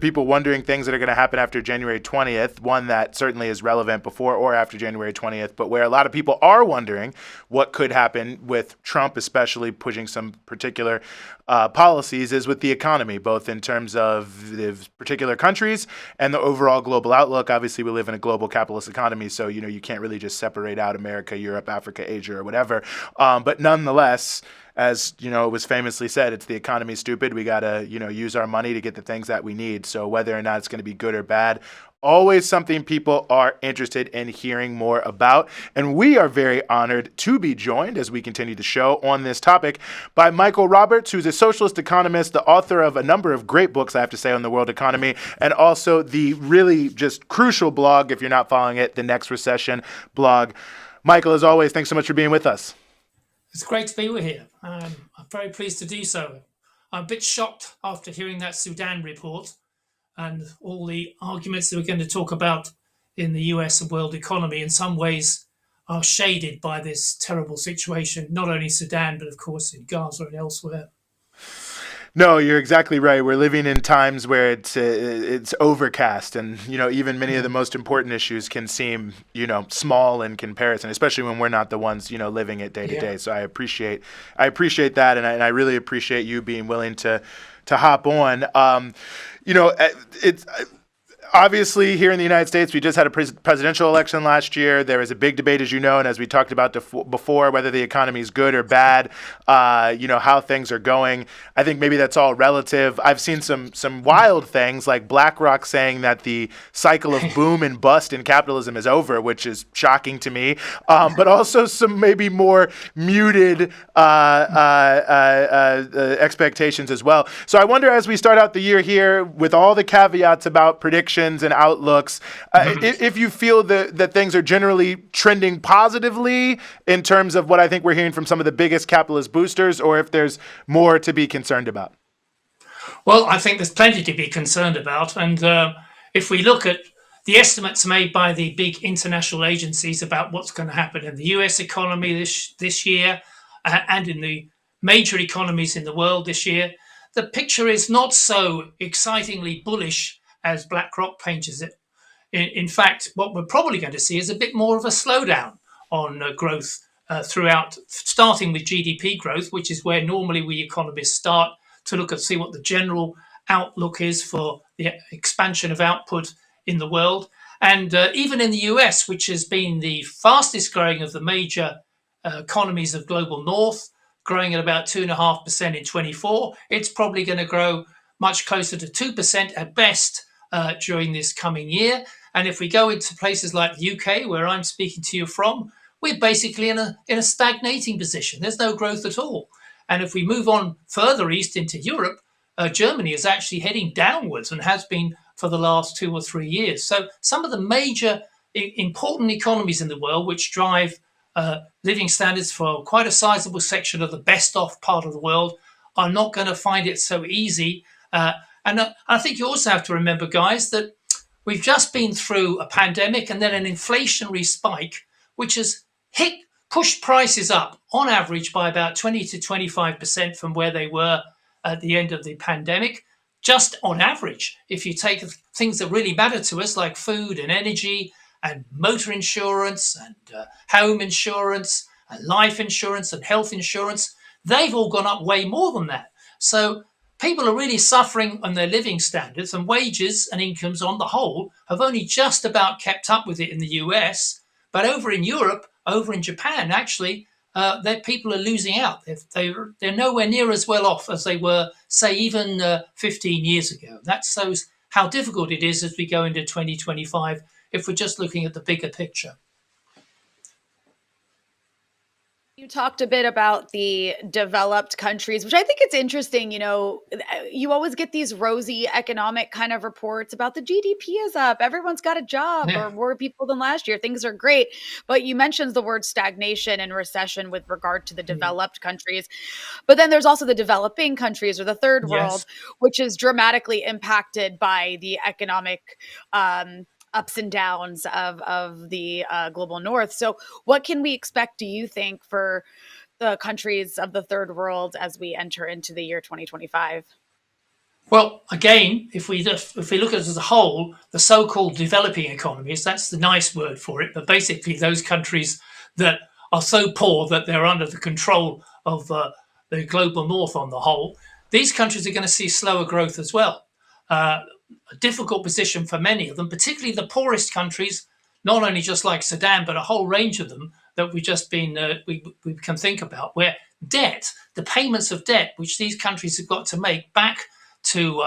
people wondering things that are going to happen after January 20th, one that certainly is relevant before or after January 20th, but where a lot of people are wondering what could happen with Trump, especially pushing some particular policies, is with the economy, both in terms of the particular countries and the overall global outlook. Obviously, we live in a global capitalist economy, so you can't really just separate out America, Europe, Africa, Asia, or whatever. But nonetheless, as it was famously said, it's the economy, stupid. We gotta use our money to get the things that we need. So whether or not it's going to be good or bad, always something people are interested in hearing more about. And we are very honored to be joined as we continue the show on this topic by Michael Roberts, who's a socialist economist, the author of a number of great books, I have to say, on the world economy, and also the really just crucial blog, if you're not following it, the Next Recession blog. Michael, as always, thanks so much for being with us. It's great to be here. I'm very pleased to do so. I'm a bit shocked after hearing that Sudan report and all the arguments that we're going to talk about in the US and world economy in some ways are shaded by this terrible situation, not only Sudan, but of course in Gaza and elsewhere. No, you're exactly right. We're living in times where it's overcast, and even many of the most important issues can seem small in comparison, especially when we're not the ones living it day to day. So I appreciate that, and I really appreciate you being willing to hop on. It's obviously here in the United States, we just had a presidential election last year. There was a big debate, as you know, and as we talked about before, whether the economy is good or bad, how things are going. I think maybe that's all relative. I've seen some wild things like BlackRock saying that the cycle of boom and bust in capitalism is over, which is shocking to me, but also some maybe more muted expectations as well. So I wonder, as we start out the year here with all the caveats about predictions and outlooks, if you feel that things are generally trending positively in terms of what I think we're hearing from some of the biggest capitalist boosters, or if there's more to be concerned about. Well, I think there's plenty to be concerned about. And if we look at the estimates made by the big international agencies about what's going to happen in the US economy this year and in the major economies in the world this year, the picture is not so excitingly bullish as BlackRock paints it. In fact, what we're probably going to see is a bit more of a slowdown on growth throughout, starting with GDP growth, which is where normally we economists start to look and see what the general outlook is for the expansion of output in the world. And even in the US, which has been the fastest growing of the major economies of global north, growing at about 2.5% in 24, it's probably going to grow much closer to 2% at best during this coming year. And if we go into places like the UK, where I'm speaking to you from, we're basically in a stagnating position. There's no growth at all. And if we move on further east into Europe, Germany is actually heading downwards and has been for the last 2 or 3 years. So some of the major important economies in the world, which drive living standards for quite a sizable section of the best off part of the world, are not going to find it so easy. And I think you also have to remember, guys, that we've just been through a pandemic and then an inflationary spike, which has pushed prices up on average by about 20 to 25% from where they were at the end of the pandemic, just on average. If you take things that really matter to us, like food and energy and motor insurance and home insurance and life insurance and health insurance, they've all gone up way more than that. So people are really suffering on their living standards, and wages and incomes on the whole have only just about kept up with it in the US. But over in Europe, over in Japan, actually, people are losing out. They're nowhere near as well off as they were, say, even 15 years ago. That shows how difficult it is as we go into 2025 if we're just looking at the bigger picture. You talked a bit about the developed countries, which I think it's interesting. You always get these rosy economic kind of reports about the GDP is up, everyone's got a job, or more people than last year. Things are great. But you mentioned the word stagnation and recession with regard to the developed countries. But then there's also the developing countries, or the third world, which is dramatically impacted by the economic ups and downs of the global north. So what can we expect, do you think, for the countries of the third world as we enter into the year 2025? Well, again, if we look at it as a whole, the so-called developing economies, that's the nice word for it, but basically those countries that are so poor that they're under the control of the global north on the whole, these countries are going to see slower growth as well. A difficult position for many of them, particularly the poorest countries, not only just like Sudan, but a whole range of them that we can think about, where debt, the payments of debt, which these countries have got to make back to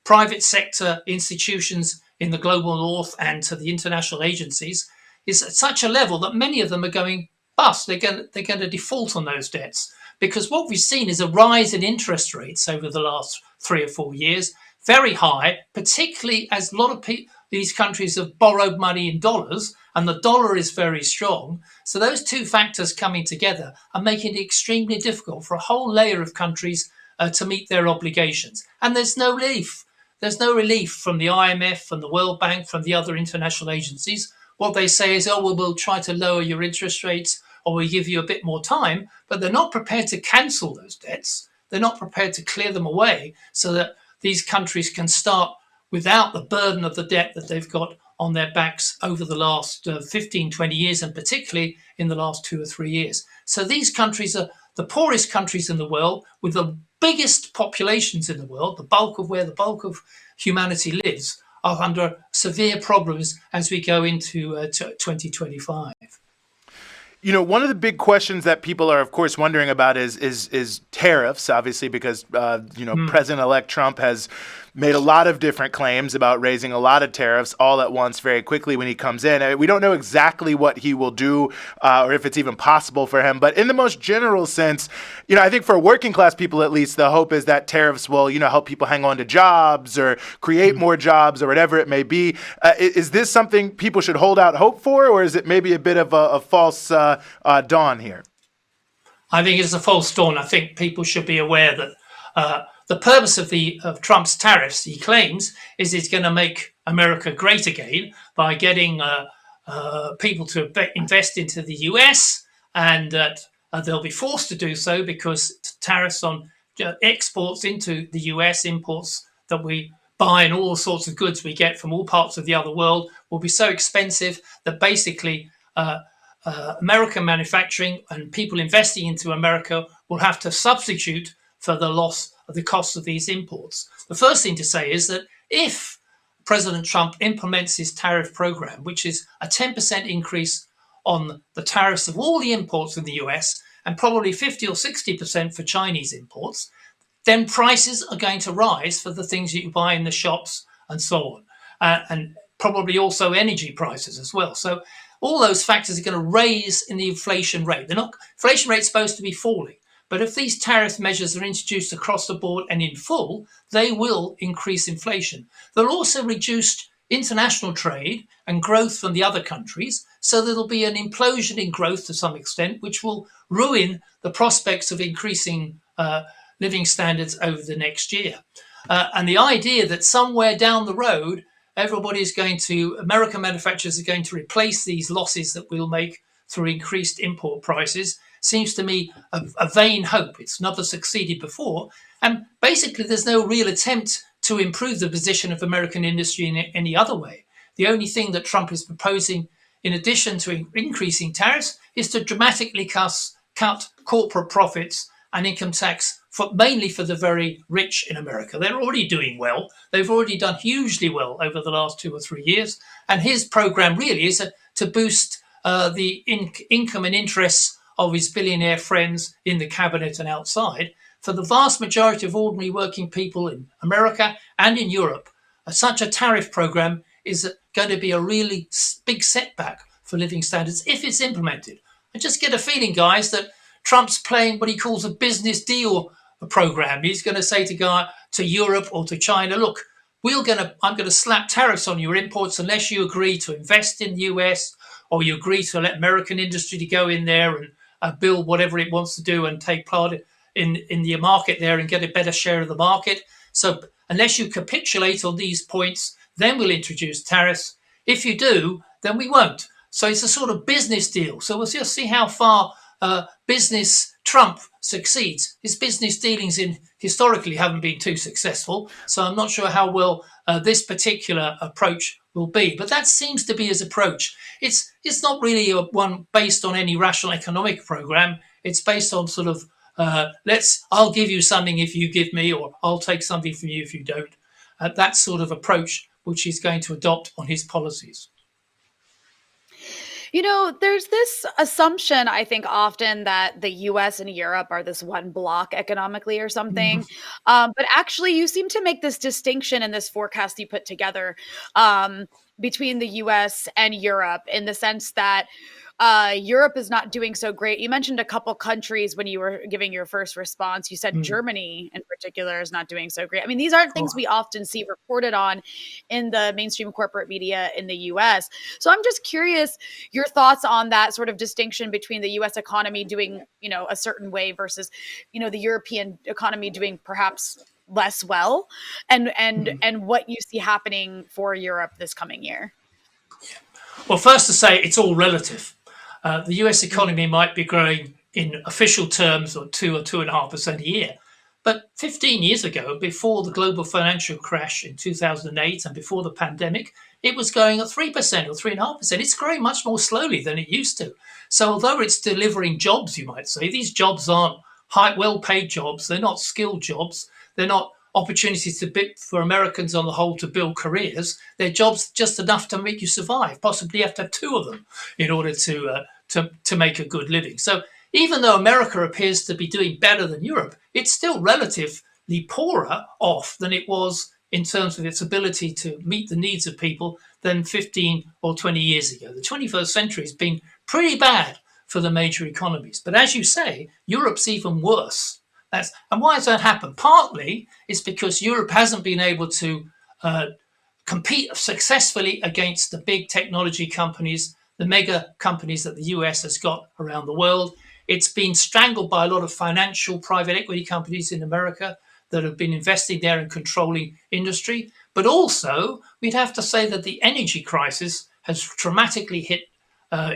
private sector institutions in the global north and to the international agencies, is at such a level that many of them are going bust. They're going to default on those debts because what we've seen is a rise in interest rates over the last 3 or 4 years, very high, particularly as a lot of these countries have borrowed money in dollars and the dollar is very strong. So those two factors coming together are making it extremely difficult for a whole layer of countries to meet their obligations. And there's no relief. There's no relief from the IMF, from the World Bank, from the other international agencies. What they say is, oh, well, we'll try to lower your interest rates or we'll give you a bit more time. But they're not prepared to cancel those debts. They're not prepared to clear them away so that these countries can start without the burden of the debt that they've got on their backs over the last 15, 20 years, and particularly in the last 2 or 3 years. So these countries are the poorest countries in the world with the biggest populations in the world, the bulk of where the bulk of humanity lives, are under severe problems as we go into 2025. One of the big questions that people are, of course, wondering about is tariffs, obviously, because President-elect Trump has made a lot of different claims about raising a lot of tariffs all at once very quickly when he comes in. We don't know exactly what he will do or if it's even possible for him. But in the most general sense, I think for working class people, at least, the hope is that tariffs will, help people hang on to jobs or create more jobs or whatever it may be. Is this something people should hold out hope for, or is it maybe a bit of a false dawn here? I think it's a false dawn. I think people should be aware that the purpose of Trump's tariffs, he claims, is he's going to make America great again by getting people to invest into the US, and that they'll be forced to do so because tariffs on exports into the US, imports that we buy and all sorts of goods we get from all parts of the other world will be so expensive that basically American manufacturing and people investing into America will have to substitute for the loss of the cost of these imports. The first thing to say is that if President Trump implements his tariff program, which is a 10% increase on the tariffs of all the imports in the US and probably 50 or 60% for Chinese imports, then prices are going to rise for the things you buy in the shops and so on, and probably also energy prices as well. So all those factors are going to raise in the inflation rate. Inflation rate's supposed to be falling. But if these tariff measures are introduced across the board and in full, they will increase inflation. They'll also reduce international trade and growth from the other countries, so there'll be an implosion in growth to some extent, which will ruin the prospects of increasing living standards over the next year. And the idea that somewhere down the road, American manufacturers are going to replace these losses that we'll make through increased import prices seems to me a vain hope. It's never succeeded before. And basically, there's no real attempt to improve the position of American industry in any other way. The only thing that Trump is proposing, in addition to increasing tariffs, is to dramatically cut corporate profits and income tax mainly for the very rich in America. They're already doing well. They've already done hugely well over the last 2 or 3 years. And his program really is to boost the income and interests of his billionaire friends in the cabinet and outside. For the vast majority of ordinary working people in America and in Europe, such a tariff program is going to be a really big setback for living standards if it's implemented. I just get a feeling, guys, that Trump's playing what he calls a business deal program. He's going to say to Europe or to China, look, I'm going to slap tariffs on your imports unless you agree to invest in the US or you agree to let American industry to go in there and build whatever it wants to do and take part in the market there and get a better share of the market. So unless you capitulate on these points, then we'll introduce tariffs. If you do, then we won't. So it's a sort of business deal. So we'll just see how far business Trump succeeds. His business dealings historically haven't been too successful, so I'm not sure how well this particular approach will be. But that seems to be his approach. It's not really one based on any rational economic program. It's based on sort of I'll give you something if you give me, or I'll take something from you if you don't. That sort of approach which he's going to adopt on his policies. There's this assumption, I think, often that the US and Europe are this one block economically or something. But actually, you seem to make this distinction in this forecast you put together between the US and Europe, in the sense that Europe is not doing so great. You mentioned a couple countries when you were giving your first response. You said Germany in particular is not doing so great. I mean, these aren't things we often see reported on in the mainstream corporate media in the US. So I'm just curious your thoughts on that sort of distinction between the US economy doing, a certain way versus, the European economy doing perhaps less well, and what you see happening for Europe this coming year. Well, first to say, it's all relative. The US economy might be growing in official terms or 2 or 2.5% a year. But 15 years ago, before the global financial crash in 2008 and before the pandemic, it was going at 3% or 3.5%. It's growing much more slowly than it used to. So although it's delivering jobs, you might say, these jobs aren't well-paid jobs. They're not skilled jobs. They're not opportunities for Americans on the whole to build careers. They're jobs just enough to make you survive. Possibly you have to have 2 of them in order to make a good living. So even though America appears to be doing better than Europe, it's still relatively poorer off than it was in terms of its ability to meet the needs of people than 15 or 20 years ago. The 21st century has been pretty bad for the major economies. But as you say, Europe's even worse. And why has that happened? Partly it's because Europe hasn't been able to compete successfully against the big technology companies, the mega companies that the US has got around the world. It's been strangled by a lot of financial private equity companies in America that have been investing there and controlling industry. But also, we'd have to say that the energy crisis has dramatically hit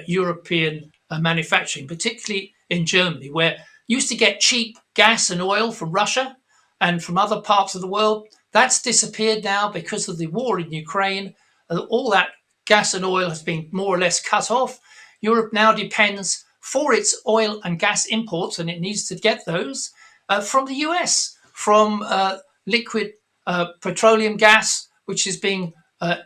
European manufacturing, particularly in Germany, where used to get cheap gas and oil from Russia and from other parts of the world. That's disappeared now because of the war in Ukraine. All that gas and oil has been more or less cut off. Europe now depends for its oil and gas imports, and it needs to get those from the US, from liquid petroleum gas, which is being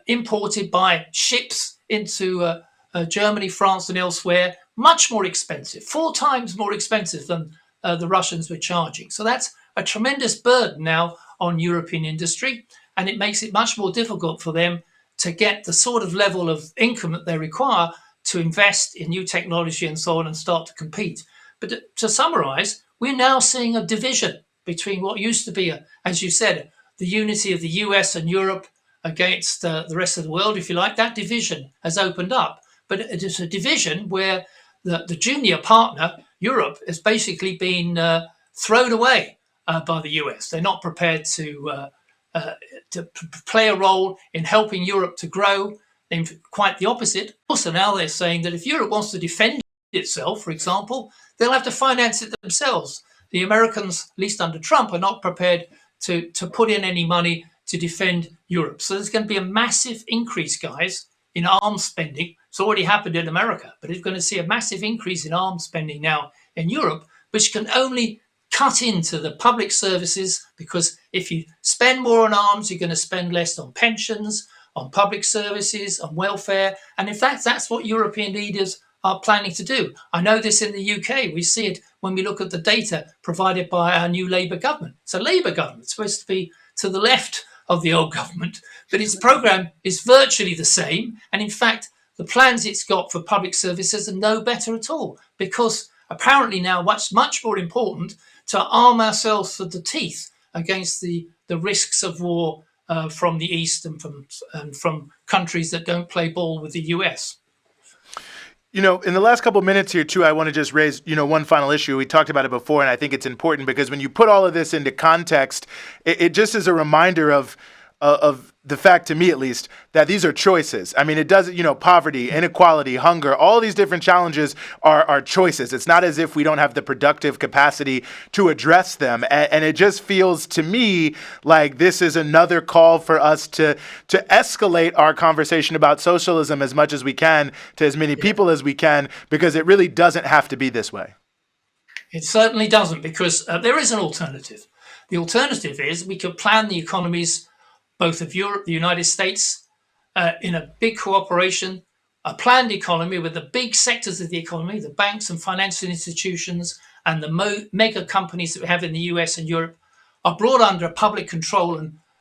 imported by ships into Germany, France, and elsewhere, much more expensive, 4 times more expensive than the Russians were charging. So that's a tremendous burden now on European industry, and it makes it much more difficult for them to get the sort of level of income that they require to invest in new technology and so on and start to compete. But to summarize, we're now seeing a division between what used to be, as you said, the unity of the US and Europe against the rest of the world, if you like. That division has opened up. But it is a division where the junior partner, Europe, has basically been thrown away by the US. They're not prepared to play a role in helping Europe to grow. In quite the opposite. Also, now they're saying that if Europe wants to defend itself, for example, they'll have to finance it themselves. The Americans, at least under Trump, are not prepared to put in any money to defend Europe. So there's going to be a massive increase, guys, in arms spending. It's already happened in America, but it's going to see a massive increase in arms spending now in Europe, which can only cut into the public services, because if you spend more on arms, you're going to spend less on pensions, on public services, on welfare. And in fact, that's what European leaders are planning to do. I know this in the UK. We see it when we look at the data provided by our new Labour government. It's a Labour government. It's supposed to be to the left of the old government, but its programme is virtually the same. And in fact, the plans it's got for public services are no better at all, because apparently now what's much more important to arm ourselves to the teeth against the risks of war from the East and from countries that don't play ball with the US. In the last couple of minutes here, too, I want to just raise, one final issue. We talked about it before, and I think it's important because when you put all of this into context, it just is a reminder of of the fact, to me at least, that these are choices. I mean, it doesn't, poverty, inequality, hunger, all these different challenges are choices. It's not as if we don't have the productive capacity to address them. And it just feels to me like this is another call for us to escalate our conversation about socialism as much as we can to as many people as we can, because it really doesn't have to be this way. It certainly doesn't, because there is an alternative. The alternative is we could plan the economies both of Europe, the United States, in a big cooperation, a planned economy with the big sectors of the economy, the banks and financial institutions and the mega companies that we have in the US and Europe, are brought under public control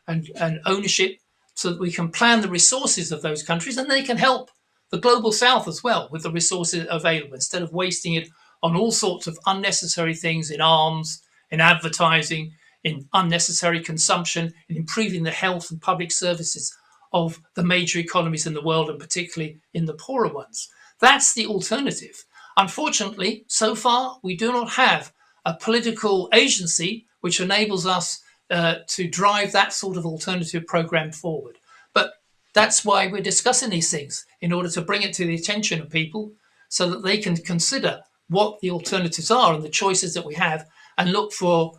and ownership, so that we can plan the resources of those countries, and they can help the global south as well with the resources available, instead of wasting it on all sorts of unnecessary things in arms, in advertising, in unnecessary consumption, in improving the health and public services of the major economies in the world, and particularly in the poorer ones. That's the alternative. Unfortunately, so far, we do not have a political agency which enables us to drive that sort of alternative program forward. But that's why we're discussing these things, in order to bring it to the attention of people so that they can consider what the alternatives are and the choices that we have, and look for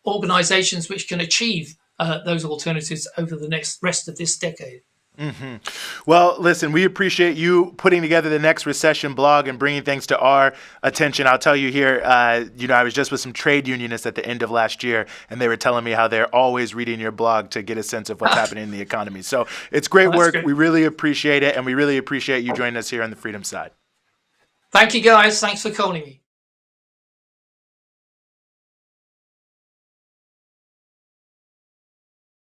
organizations which can achieve those alternatives over the rest of this decade. Mm-hmm. Well, listen, we appreciate you putting together the Next Recession blog and bringing things to our attention. I'll tell you here, I was just with some trade unionists at the end of last year, and they were telling me how they're always reading your blog to get a sense of what's happening in the economy. So it's great work. Great. We really appreciate it, and we really appreciate you joining us here on the Freedom Side. Thank you, guys. Thanks for calling me.